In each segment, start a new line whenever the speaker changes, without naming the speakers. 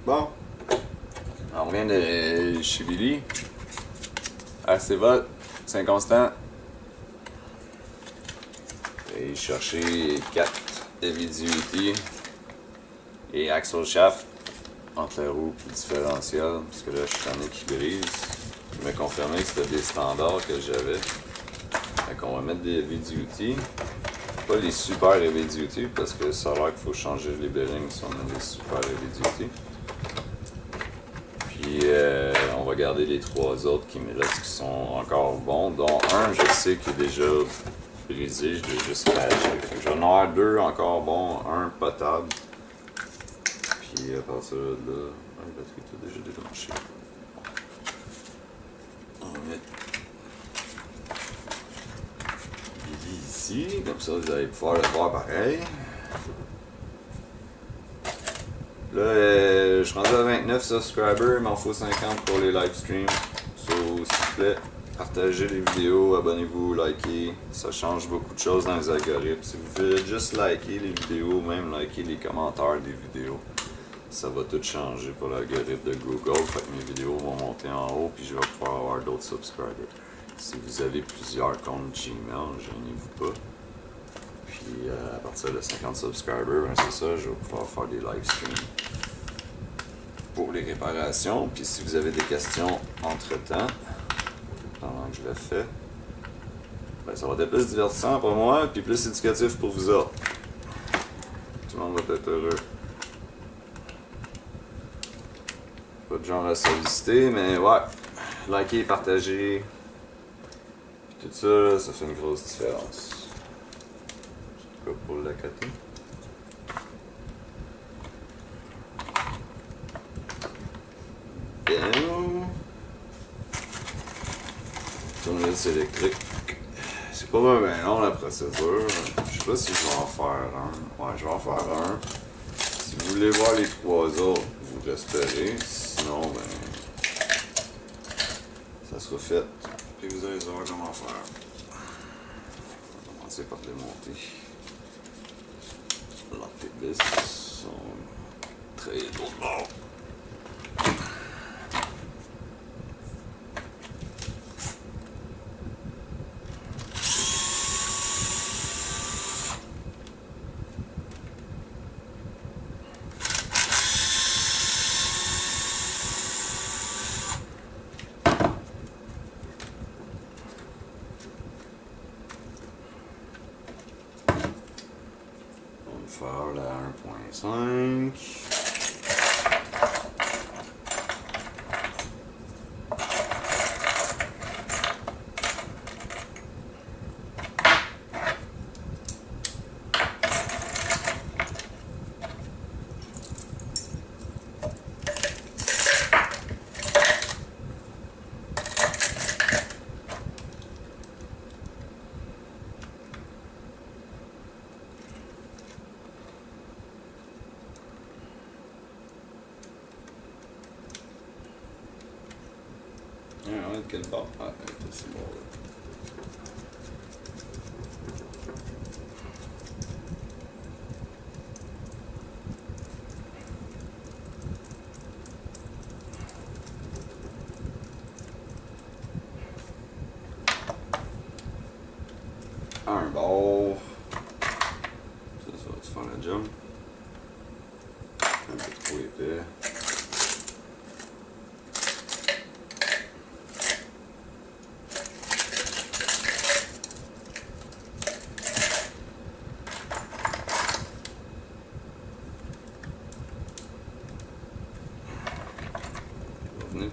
Bon, on revient de chez Billy. Aceva, c'est inconstant. Et chercher 4 heavy duty et axle shaft entre la roue et le différentiel, parce que là je suis tanné qui brise. Je me confirmais que c'était des standards que j'avais. Fait qu'on va mettre des heavy duty. Pas les super heavy duty parce que ça a l'air qu'il faut changer les bearings si on a des super heavy duty. Puis on va garder les 3 autres qui me restent qui sont encore bons, dont un je sais qui est déjà brisé, je l'ai juste patché. Je vais en avoir 2 encore bons, un potable. Puis à partir de là, la batterie est déjà débranchée. On va mettre Billy ici, comme ça vous allez pouvoir le voir pareil. Là, je suis rendu à 29 subscribers, il m'en faut 50 pour les live streams. So, s'il vous plaît, partagez les vidéos, abonnez-vous, likez. Ça change beaucoup de choses dans les algorithmes. Si vous voulez juste liker les vidéos, même liker les commentaires des vidéos, ça va tout changer pour l'algorithme de Google. Fait que mes vidéos vont monter en haut, puis je vais pouvoir avoir d'autres subscribers. Si vous avez plusieurs comptes Gmail, gênez-vous pas. Puis à partir de 50 subscribers, ben c'est ça, je vais pouvoir faire des live streams pour les réparations. Puis si vous avez des questions entre-temps, pendant que je le fais, ben ça va être plus divertissant pour moi, puis plus éducatif pour vous autres. Tout le monde va être heureux. Pas de genre à solliciter, mais ouais, likez, partagez, puis tout ça, ça fait une grosse différence. Pour le côté. Bien. Tournevis électrique. C'est pas bien long la procédure. Je sais pas si je vais en faire un. Ouais, je vais en faire un. Si vous voulez voir les 3 autres, vous resterez. Sinon, ben. Ça sera fait. Et vous allez savoir comment faire. On va commencer par les monter. Les vis sont très lourds. Faire la 1.5. Ah, quel bord? Ah, c'est bon là. Un bord. Ça va-tu faire la job? Un peu trop épais.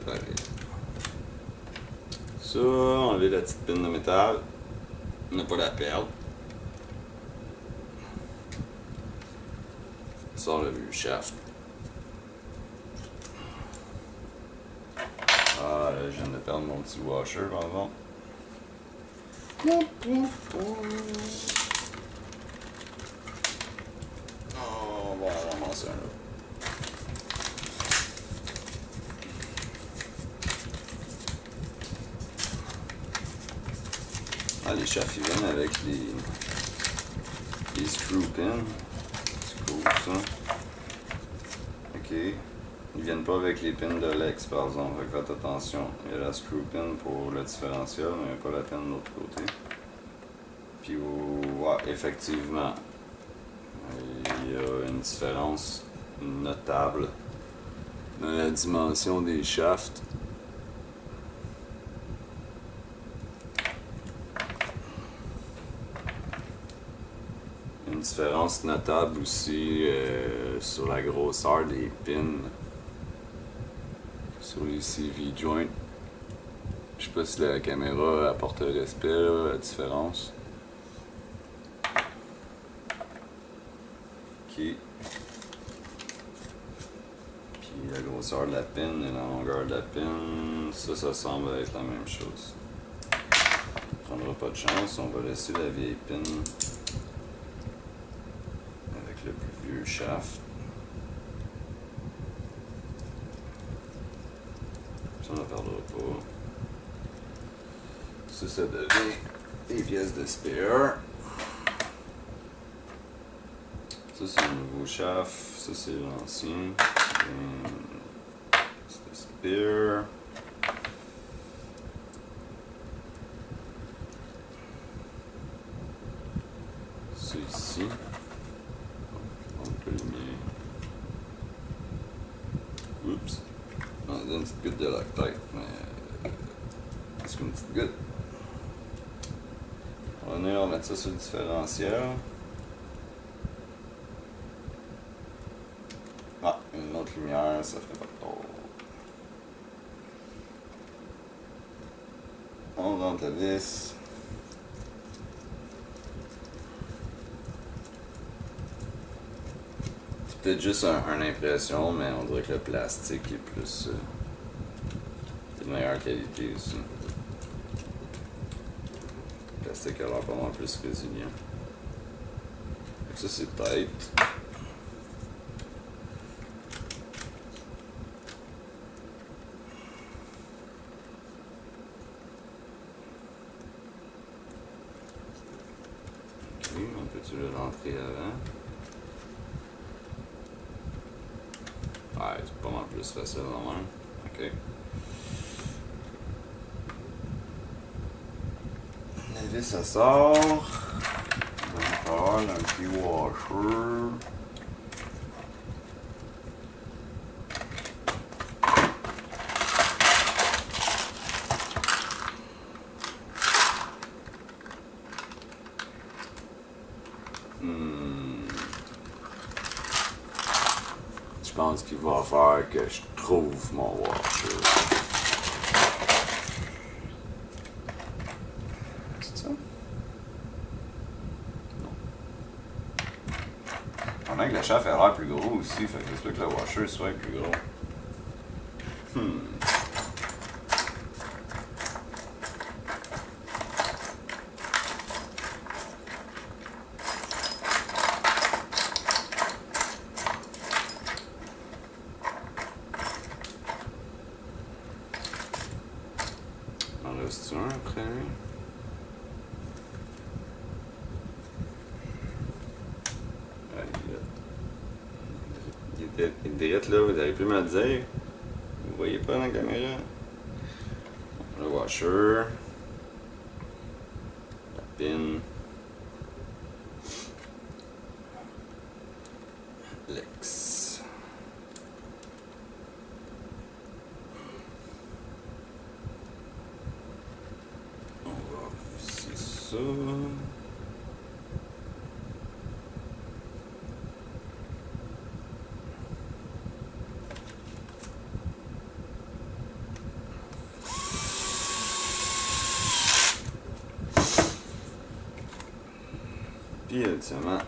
Pareil. Ça, enlever la petite pine de métal, ne pas la perdre. Sort le shaft. Ah, là, je viens de perdre mon petit washer, pardon. Oh, bon, on va ramasser un autre. Ah, les shafts ils viennent avec les screw pins. C'est cool ça. Ok. Ils viennent pas avec les pins de Lex par exemple, fait que faites attention. Il y a la screw pin pour le différentiel, mais il n'y a pas la pin de l'autre côté. Puis ouais, effectivement, il y a une différence notable dans la dimension des shafts. Une différence notable aussi sur la grosseur des pins sur les CV joints. Je sais pas si la caméra apporte le respect là, la différence. Ok. Puis la grosseur de la pin et la longueur de la pin, ça semble être la même chose. On prendra pas de chance, on va laisser la vieille pin avec le plus vieux shaft. Ça on ne perdra pas. Ça devient des pièces de spare. Ça c'est le nouveau shaft, ça c'est l'ancien. C'est le spare. Ça ici. On peut le mettre. Oups. On a une petite goutte de Loctite, mais c'est qu'une petite goutte. On va venir mettre ça sur le différentiel. Ah, une autre lumière, ça ferait pas de tort. On rentre la vis. C'est peut-être juste une impression, mais on dirait que le plastique est plus de meilleure qualité aussi. Le plastique a l'air pas mal plus résilient. Donc ça c'est tight. Ok, on peut-tu le rentrer avant? Ouais, c'est pas mal plus facile normalement. Ok. La vis, ça sort. On va avoir un petit washer. Je pense qu'il va faire que je trouve mon washer. C'est ça? Non. On a que le shaft a l'air plus gros aussi, fait que j'espère que le washer soit plus gros. En reste-tu un après? Il est direct là, vous n'arrivez plus à me le dire. Vous voyez pas dans la caméra? Le washer. La pin. Lex. On va visser ça. Puis ultimement,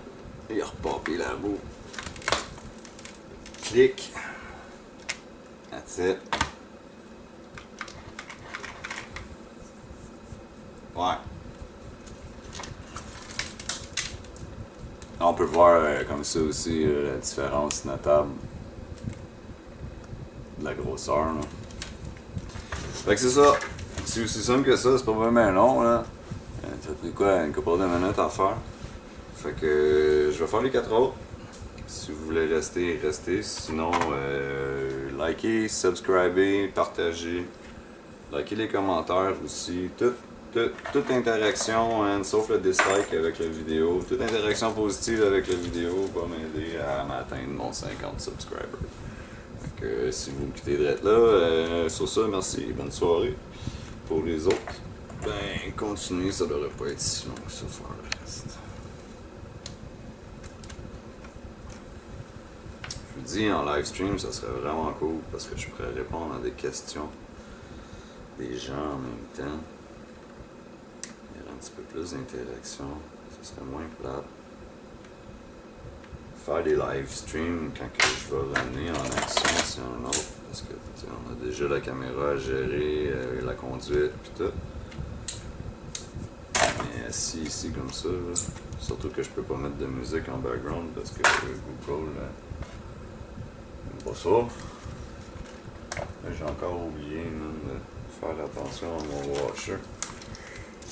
il a repopé la roue. Clic. That's it. Ouais. On peut voir comme ça aussi la différence notable de la grosseur. Là. Fait que c'est ça. C'est aussi simple que ça, c'est pas vraiment long. Là. Ça a pris quoi, une couple de minutes à faire. Fait que je vais faire les 4 autres. Si vous voulez rester, restez. Sinon, likez, subscribez, partagez. Likez les commentaires aussi. Toute interaction, hein, sauf le dislike avec la vidéo. Toute interaction positive avec la vidéo va m'aider à m'atteindre mon 50 subscribers. Donc, si vous me quittez d'être là, sur ça, merci. Bonne soirée. Pour les autres, ben, continuez, ça devrait pas être si long que ça, faire le reste. Je vous dis, en live stream, ça serait vraiment cool parce que je pourrais répondre à des questions des gens en même temps. Il y aurait un petit peu plus d'interaction, ça serait moins plate. Faire des live streams quand que je vais revenir en action, c'est un autre, parce que on a déjà la caméra à gérer, la conduite et tout. Mais assis ici comme ça, là, surtout que je peux pas mettre de musique en background parce que Google n'aime pas ça. J'ai encore oublié même, de faire attention à mon washer.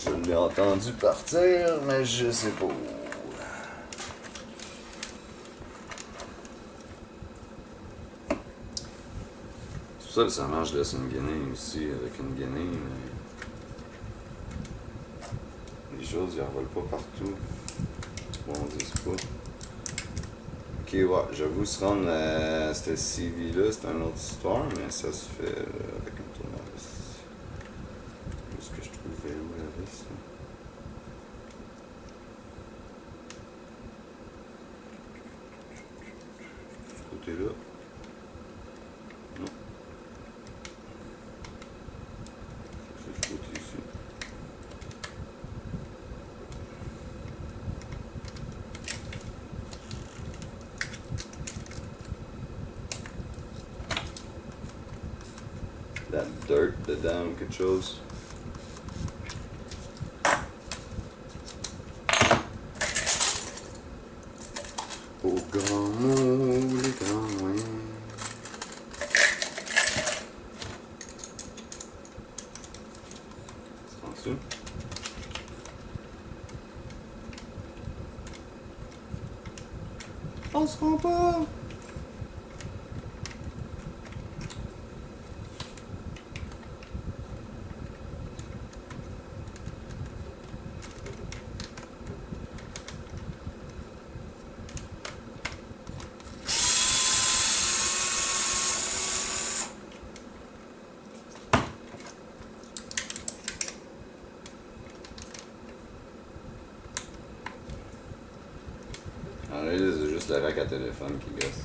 Je l'ai entendu partir, mais je sais pas où. C'est pour ça que ça marche, je laisse une guenille aussi avec une guenille. Les choses, ils en volent pas partout. Bon, on dit pas. Ok, ouais, j'avoue, se rendre à cette CV là, c'est une autre histoire, mais ça se fait avec un tournevis. Où est-ce que je trouvais où la vis? De ce côté-là. Non. C'est ce côté ici. La dirt dedans ou quelque chose. Au grand mot, les grands moyens. C'est en dessous. On se rend pas! En réalité, c'est juste le rack à téléphone qui gosse.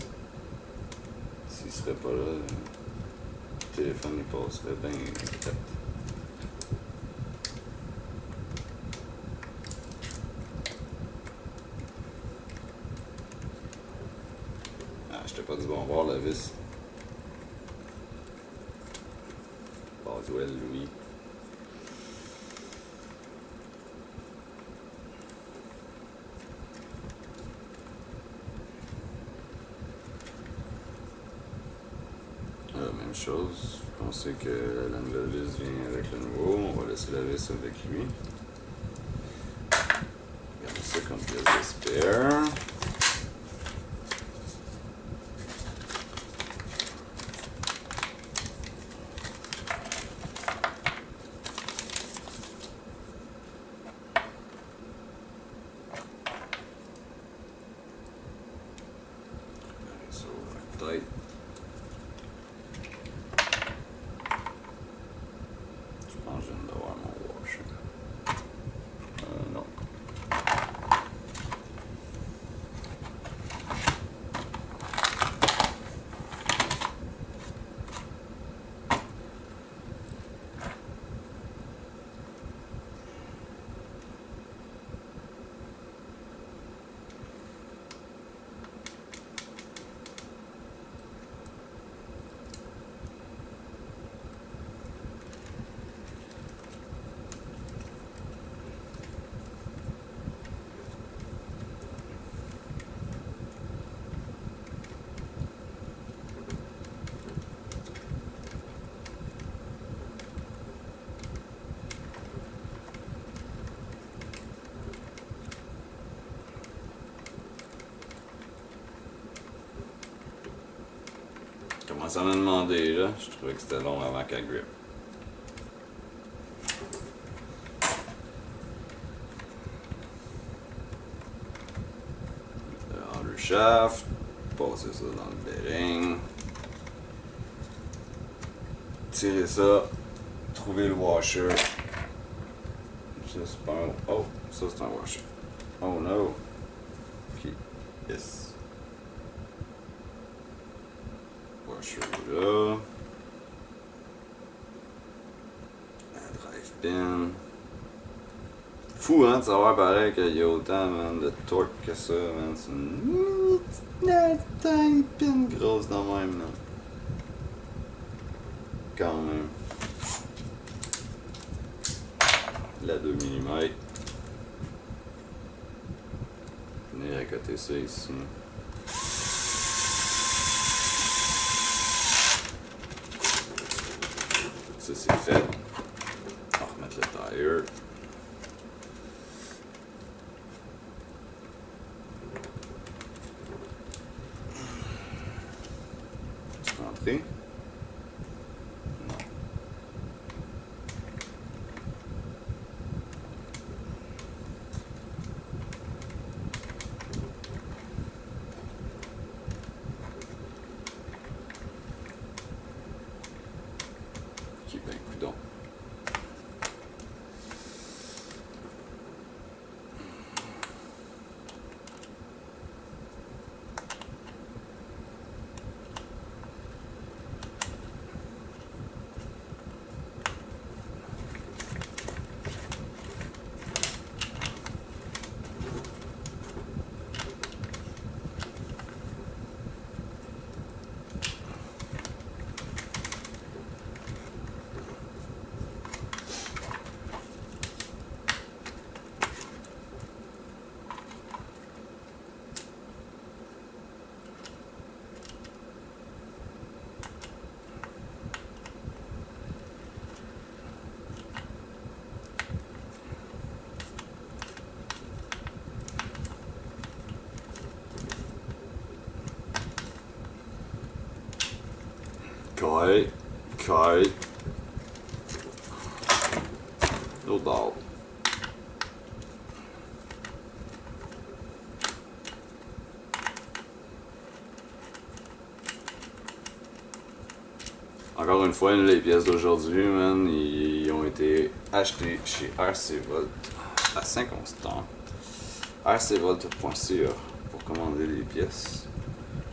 S'il serait pas là, le téléphone il passerait bien vite. Ah, j'étais pas du bon bord la vis. Boswell Louis. Même chose, on sait que la nouvelle vis vient avec le nouveau, on va laisser la vis avec lui. Regardez ça comme pièce de spare. Ça va être tight. Je viens d'avoir mon washer. Non. commence à me demander là, je trouvais que c'était long avant qu'elle grippe. Le shaft, passer ça dans le bearing, tirer ça, trouver le washer. Ça c'est pas un... Oh, ça c'est un washer. Oh no. Ok, yes. Washer là. Un drive pin. Fou hein de savoir pareil qu'il y a autant man, de torque que ça, man. C'est une tiny pin grosse dans le même, man. Quand même. La 2 mm. Venir à côté ça ici. Ça c'est fait. On va remettre le tire. Tu peux entrer? Non. Ok, ben coudonc. Kite. No doubt. Encore une fois, les pièces d'aujourd'hui, man, ils ont été achetées chez RC Volt à Saint-Constant. rcvolt.ca pour commander les pièces.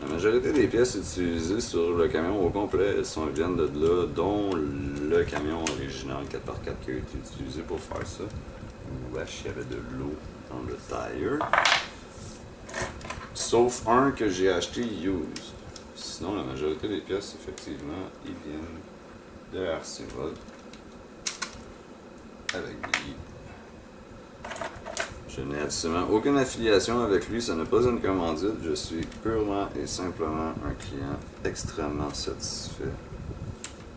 La majorité des pièces utilisées sur le camion au complet viennent de là, dont le camion original 4x4 qui a été utilisé pour faire ça. Wesh, il y avait de l'eau dans le tire. Sauf un que j'ai acheté used. Sinon, la majorité des pièces, effectivement, ils viennent de RC Volt. Avec Billy. Je n'ai absolument aucune affiliation avec lui, ce n'est pas une commandite, je suis purement et simplement un client extrêmement satisfait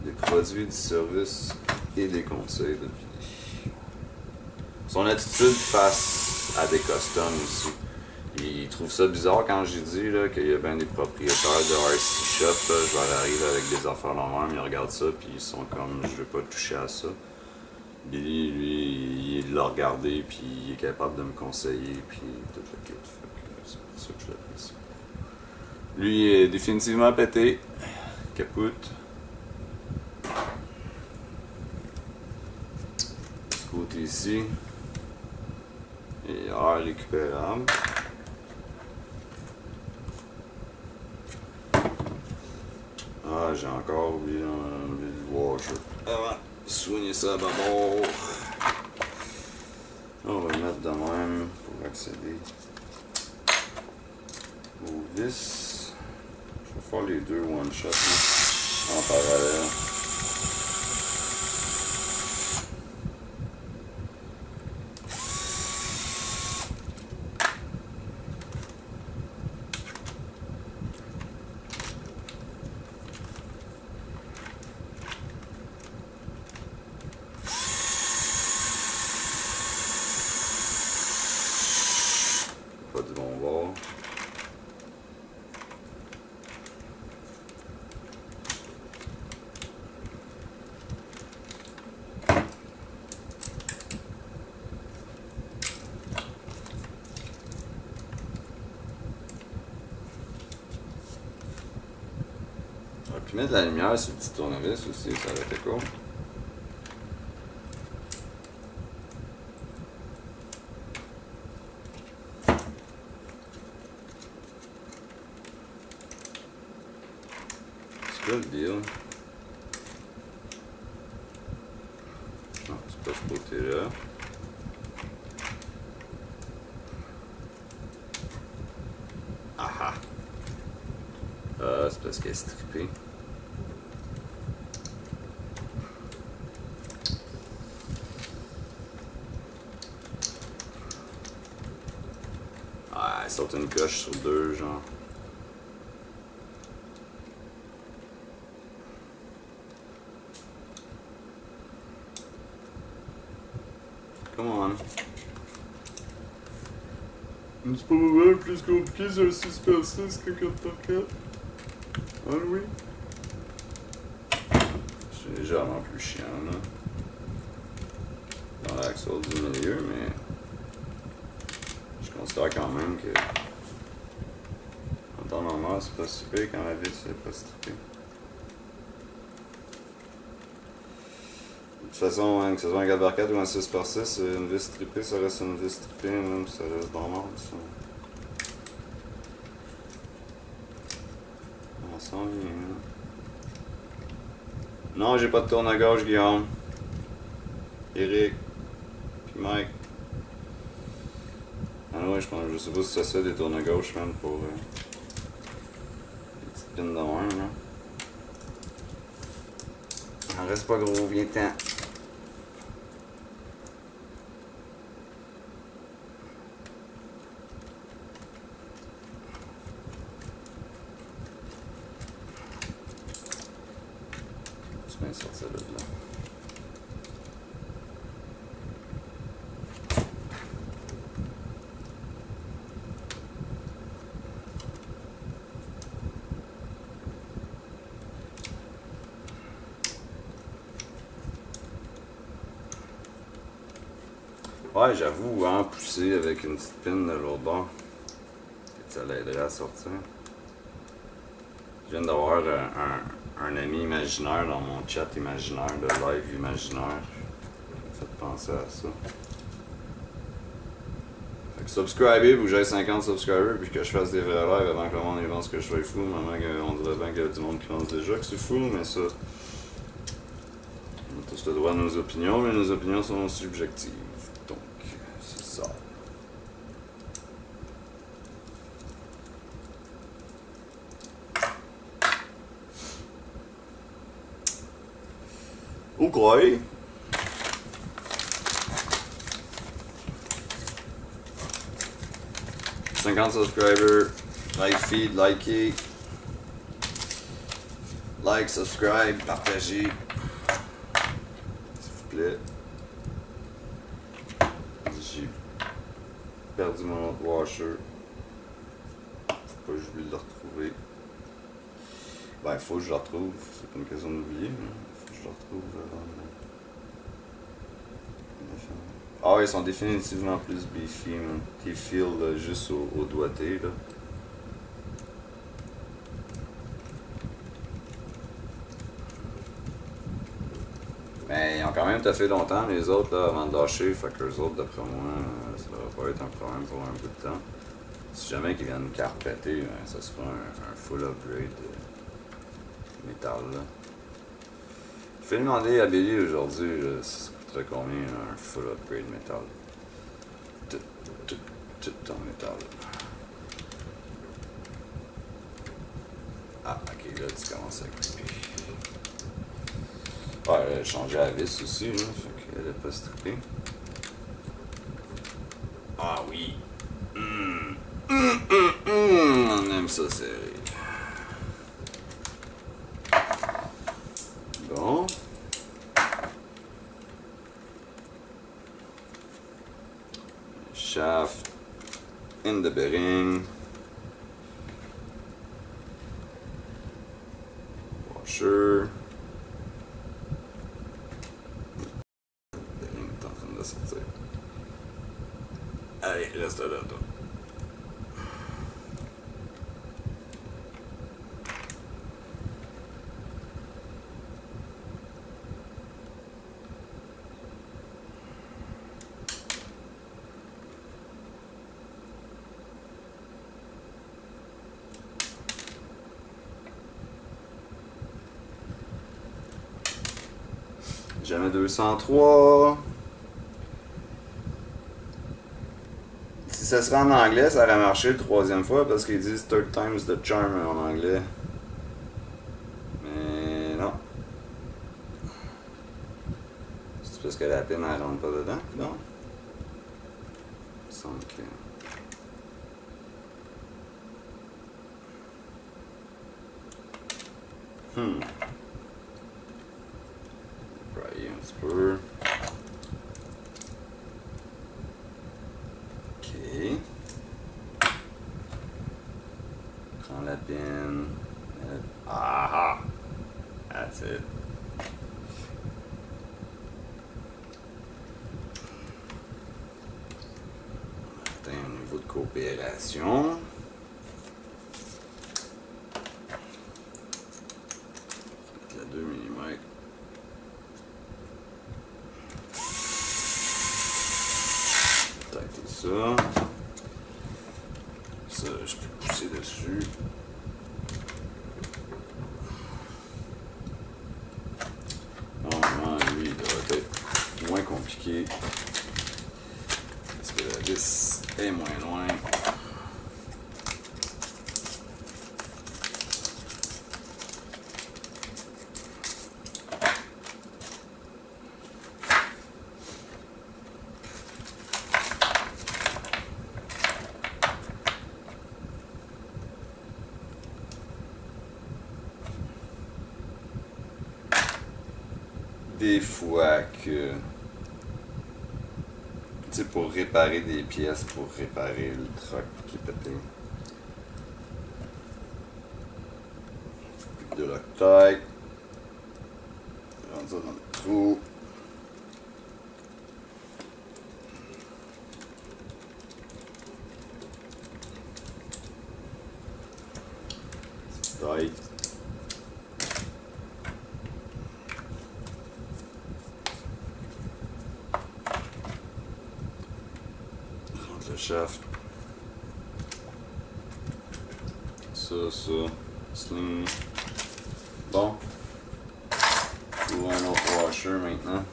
des produits, du service et des conseils de Billy. Son attitude face à des customs aussi. Il trouve ça bizarre quand j'ai dit qu'il y a bien des propriétaires de RC Shop, je leur arrive avec des affaires dans même, ils regardent ça puis ils sont comme je veux pas toucher à ça. Billy, lui, il l'a regardé, puis il est capable de me conseiller, puis tout le kit. C'est pour ça que je l'apprécie. Lui est définitivement pété. Capoute. Ce côté ici. Et air récupérable. Ah, j'ai encore oublié le washer. Avant. Soigner ça d'abord. On va le mettre de même pour accéder au vis. Je vais faire les deux one shot en parallèle. Pas du bon bord. J'aurais pu mettre de la lumière sur le petit tournevis aussi, ça aurait été cool. C'est quoi le deal? Non, c'est pas ce côté-là. Ah ah! C'est parce qu'elle est strippée. Ah, elle saute une coche sur deux, genre. Come on. C'est pas mal plus compliqué, c'est un 6x6 que 4x4. Ah oui? C'est légèrement plus chiant, là. Dans l'axle du milieu, mais je considère quand même que en temps normal, c'est pas si pire quand la vis c'est pas strippé. De toute façon, hein, que ce soit un 4x4 ou un 6x6, une vis strippée, ça reste une vis strippée, même ça reste dans l'ordre. On s'en vient. Non, j'ai pas de tourne à gauche, Guillaume. Eric. Puis Mike. Ah ouais, je sais pas si ça se fait des tournes à gauche, même, pour des petites pines de même, là. En reste pas gros, viens-t'en. Je vais sortir de là. Ouais, j'avoue, hein, pousser avec une petite pine de l'autre bord, ça l'aiderait à sortir. Je viens d'avoir un ami imaginaire dans mon chat imaginaire, de live imaginaire. Ça me fait penser à ça. Fait que subscribez pour que j'aille 50 subscribers puis que je fasse des vrais lives avant que le monde pense que je sois fou. Maman, on dirait bien qu'il y a du monde qui pense déjà que c'est fou, mais ça. On a tous le droit à nos opinions, mais nos opinions sont subjectives. Donc, c'est ça. Ok. « 50 subscribers, like feed, likez, like, subscribe, partagez, s'il vous plaît. J'ai perdu mon autre washer. Faut pas que j'oublie de le retrouver. Ben, faut que je le retrouve. C'est pas une question d'oublier, mais faut que je le retrouve avant de... Ah ouais, ils sont définitivement plus beefy, man. Ils feel juste au doigté, là. Mais ils ont quand même taffé longtemps, les autres, là, avant de lâcher. Fait qu'eux autres, d'après moi, ça devrait pas être un problème pour un bout de temps. Si jamais qu'ils viennent carpéter, ben, ça sera un full upgrade de métal, là. Je vais demander à Billy aujourd'hui, ça coûterait combien un full upgrade métal. Tout en métal. Ah, ok, là tu commences à couper. Ouais, elle a changé la vis aussi, là, fait qu'elle est pas strippée. Ah oui! On aime ça serré. Bon. Shaft in the bearing. Washer. Le bearing est en train de sortir. Allez, reste là, toi. Jamais 203. Si ça serait en anglais, ça aurait marché le troisième fois parce qu'ils disent third time's the charm en anglais. Mais non. C'est parce que la pine elle rentre pas dedans, non? Il me semble que... Brailler un petit peu. Ok. Prends la pine. Ah! That's it. Atteint un niveau de coopération. La 2 mm. Taper ça. Ça, je peux pousser dessus. Normalement, lui, il doit être moins compliqué. Parce que la vis est moins loin. Des fois que, tu sais, pour réparer des pièces, pour réparer le truck qui est pété. De Loctite. Rentre ça dans le trou. Tight. Le shaft, ça, sling. Bon, pour un autre washer maintenant.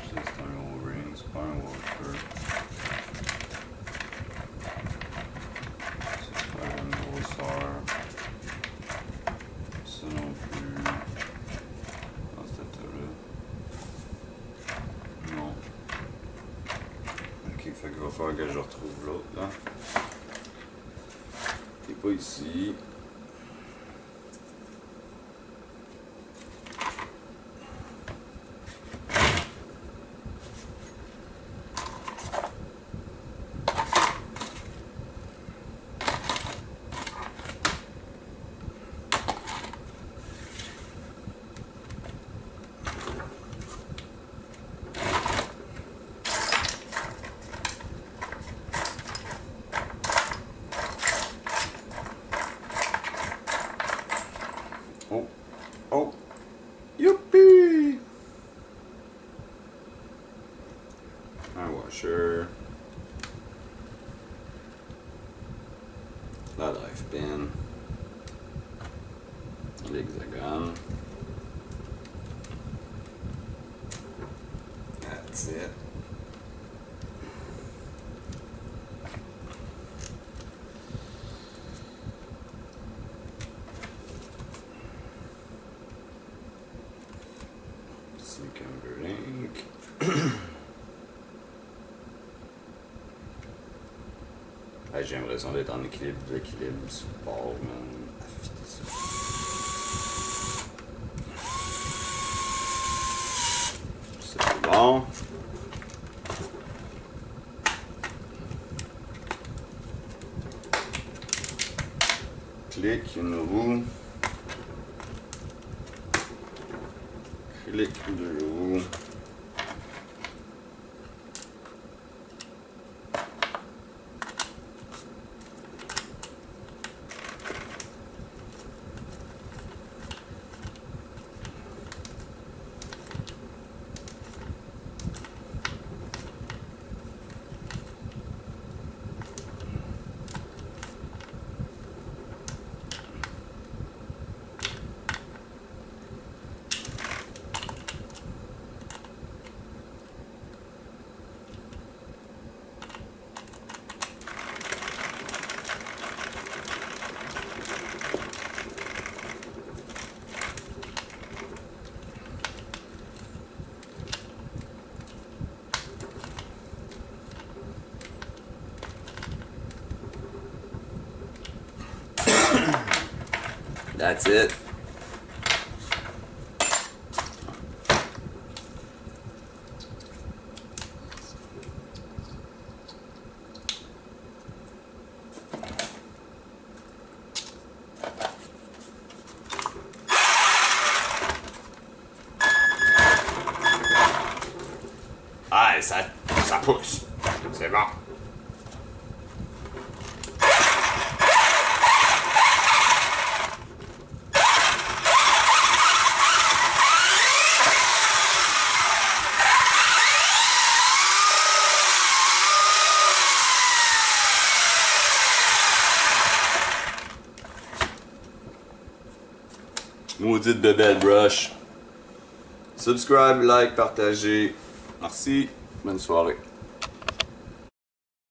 C'est un O-ring, c'est pas un washer. Ça non plus. Dans cette là. Non. Ok, fait qu'il va falloir que je retrouve l'autre là. Il n'est pas ici. Oh, oh, youpi! Un washer. La drive pin. L'hexagone. That's it. Link. J'ai l'impression d'être en équilibre, sur le bord, man. C'est bon. Clic, une roue. Clic, deux roues. That's it. Ah, ça pousse. C'est bon. Maudite bébelle brush. Subscribe, like, partagez. Merci. Bonne soirée.